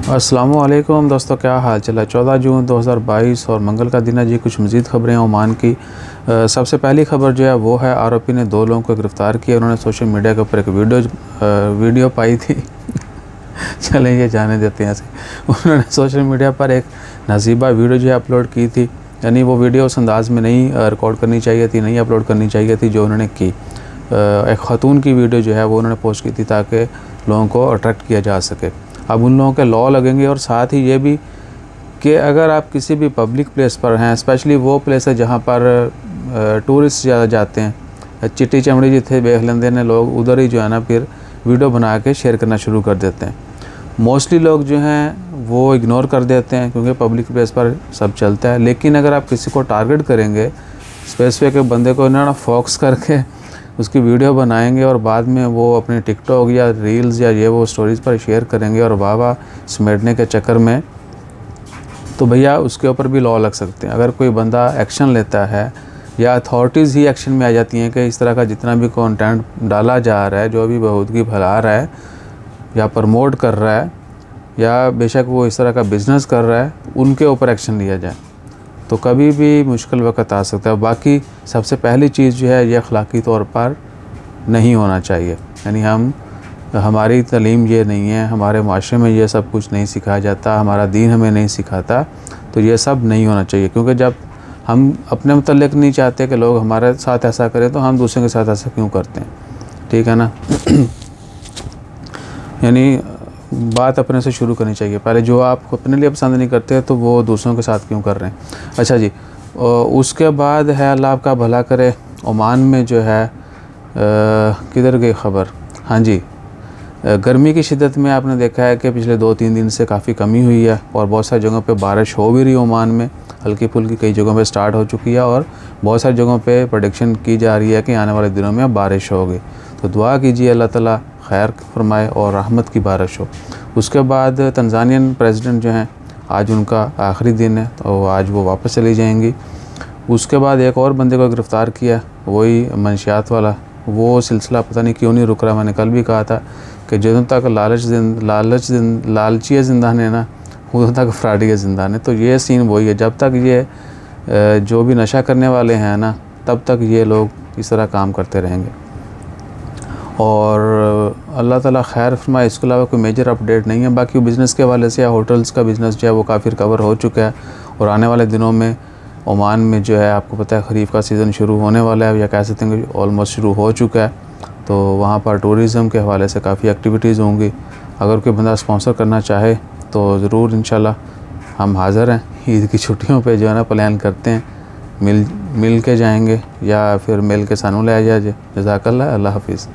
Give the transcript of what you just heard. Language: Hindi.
अस्सलामुअलैकुम दोस्तों, क्या हाल चल है। 14 जून 2022 और मंगल का दिन है जी। कुछ मज़ीद ख़बरें ओमान की। सबसे पहली खबर जो है वो है आरोपी ने 2 लोगों को गिरफ़्तार किया। उन्होंने सोशल मीडिया के ऊपर एक वीडियो पाई थी चलें ये जाने देते हैं ऐसे। उन्होंने सोशल मीडिया पर एक नजीबा वीडियो जो है अपलोड की थी। यानी वो वीडियो उस अंदाज़ में नहीं रिकॉर्ड करनी चाहिए थी, नहीं अपलोड करनी चाहिए थी जो उन्होंने की। एक ख़ातून की वीडियो जो है वो उन्होंने पोस्ट की थी ताकि लोगों को अट्रैक्ट किया जा सके। अब उन लोगों के लॉ लगेंगे और साथ ही ये भी कि अगर आप किसी भी पब्लिक प्लेस पर हैं, स्पेशली वो प्लेस है जहाँ पर टूरिस्ट ज़्यादा जाते हैं, चिट्टी चमड़ी जिथे देख लेंदे ने लोग, उधर ही जो है ना फिर वीडियो बना के शेयर करना शुरू कर देते हैं। मोस्टली लोग जो हैं वो इग्नोर कर देते हैं क्योंकि पब्लिक प्लेस पर सब चलता है। लेकिन अगर आप किसी को टारगेट करेंगे, स्पेसिफिक बंदे को ना फोकस करके उसकी वीडियो बनाएंगे और बाद में वो अपने टिकटॉक या रील्स या ये वो स्टोरीज़ पर शेयर करेंगे और वाह समेटने के चक्कर में, तो भैया उसके ऊपर भी लॉ लग सकते हैं। अगर कोई बंदा एक्शन लेता है या अथॉरिटीज़ ही एक्शन में आ जाती हैं कि इस तरह का जितना भी कंटेंट डाला जा रहा है, जो भी बहुतगी फैला रहा है या प्रमोट कर रहा है या बेशक वो इस तरह का बिज़नेस कर रहा है, उनके ऊपर एक्शन लिया जाए तो कभी भी मुश्किल वक़्त आ सकता है। बाकी सबसे पहली चीज़ जो है ये अखलाकी तौर पर नहीं होना चाहिए। यानी हमारी तालीम ये नहीं है, हमारे माशरे में ये सब कुछ नहीं सिखाया जाता, हमारा दीन हमें नहीं सिखाता, तो ये सब नहीं होना चाहिए। क्योंकि जब हम अपने मुतल्लिक़ नहीं चाहते कि लोग हमारे साथ ऐसा करें तो हम दूसरों के साथ ऐसा क्यों करते हैं, ठीक है ना। यानी बात अपने से शुरू करनी चाहिए। पहले जो आप अपने लिए पसंद नहीं करते तो वो दूसरों के साथ क्यों कर रहे हैं। अच्छा जी, उसके बाद है अल्लाह आपका भला करे, ओमान में जो है किधर गई खबर, हाँ जी, गर्मी की शिद्दत में आपने देखा है कि पिछले 2-3 दिन से काफ़ी कमी हुई है और बहुत सारी जगहों पे बारिश हो भी रही है। ओमान में हल्की फुल्की कई जगहों पे स्टार्ट हो चुकी है और बहुत सारी जगहों पे प्रेडिक्शन की जा रही है कि आने वाले दिनों में बारिश होगी। तो दुआ कीजिए अल्लाह ताला खैर फरमाए और रहमत की बारिश हो। उसके बाद तंजानियन प्रेसिडेंट जो हैं, आज उनका आखिरी दिन है तो आज वो वापस चली जाएंगी। उसके बाद एक और बंदे को गिरफ़्तार किया, वही मंशियात वाला। वो सिलसिला पता नहीं क्यों नहीं रुक रहा। मैंने कल भी कहा था कि ਜਦੋਂ तक लालची ज़िंदान है ना, उਦੋਂ तक फ्राडी ज़िंदान है। तो ये सीन वही है, जब तक ये जो भी नशा करने वाले हैं ना, तब तक ये लोग इस तरह काम करते रहेंगे। और अल्लाह ताला खैर फरमाए। इसके अलावा कोई मेजर अपडेट नहीं है। बाकी बिज़नेस के हवाले से होटल्स का बिज़नेस जो है वो काफ़ी रिकवर हो चुका है और आने वाले दिनों में ओमान में जो है आपको पता है ख़रीफ़ का सीज़न शुरू होने वाला है, या कह सकते हैं कि ऑलमोस्ट शुरू हो चुका है। तो वहाँ पर टूरिज़म के हवाले से काफ़ी एक्टिविटीज़ होंगी। अगर कोई बंदा स्पॉन्सर करना चाहे तो ज़रूर इंशाल्लाह हम हाज़िर हैं। ईद की छुट्टियों पे जो है ना प्लान करते हैं, मिल के जाएंगे या फिर मिल के सानू ले जाए। जज़ाकल्लाह, अल्लाह हाफ़िज़।